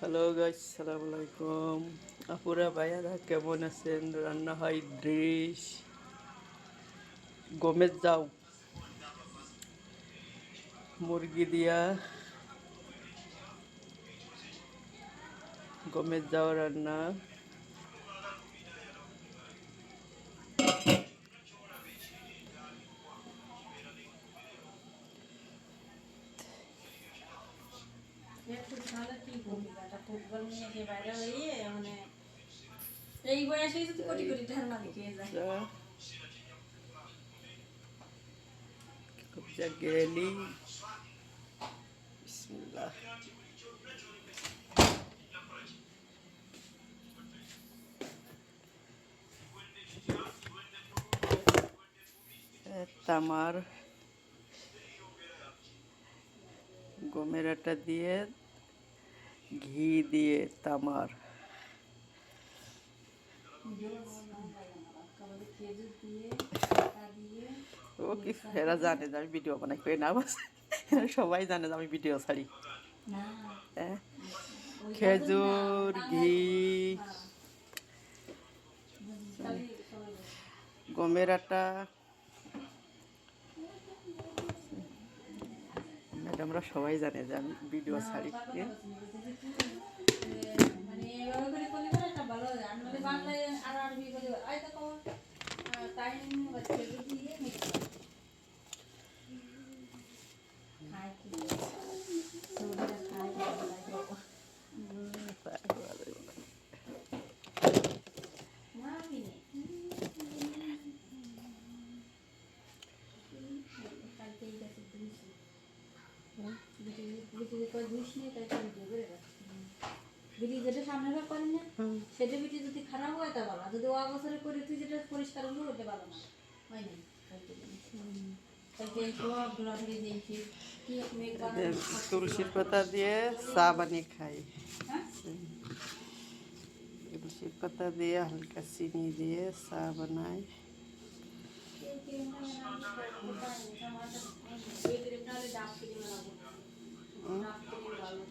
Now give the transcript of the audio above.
Hello guys, সালামু আলাইকুম। আপুরা ভাইয়ারা কেমন আছেন? রান্না হয় ড্রিশ গমের যাও মুরগি দিয়া গমের যাও রান্না। এই বয়সে যদি কোটি কোটি টাকার মালিক হয়ে যায়। কবজা গেলি বিসমিল্লাহ। তামার গমের আটা দিয়ে ঘি দিয়ে তামার খেজুর দিয়ে দিয়ে ও কি এরা জানে যে আমি ভিডিও বানাই কই না বাস। এরা সবাই জানে যে আমি ভিডিও ছাড়ি। না হ্যাঁ, ওই জাদুর না খেজুর বাংলায় ঘি সবাই সবাই গমের আটা। ম্যাডামরা সবাই জানে যে আমি ভিডিও ছাড়ি। মানে এভাবে করে করলে পরে একটা ভালো হয়। আর নাহলে বাংলায় আর আরবি বলে আয় তো টাইম খেজুর দিয়ে মিক্স করে খায় কি সবজিটা খায় না আমি নেই কালকে এই গাছে ধুইছি বিটি করে ধুইস নিয়ে তাই ভিডিও করে রাখছি বিটি যেটা সামনে বার করেন না সেটা বিটি যদি খারাপ হয় তা ভালো যদি ও বছরে করে তুই যেটা পরিষ্কার হলো ওটা ভালো না হয় না কালকে সব ঘোরাঘুরি দিয়েছি কি মেঘ তুলসীর পাতা দিয়ে চা বানিয়ে খাই। হ্যাঁ তুলসীর পাতা দিয়ে হালকা চিনি দিয়ে চা বানাই। ডাব কিনে ভালো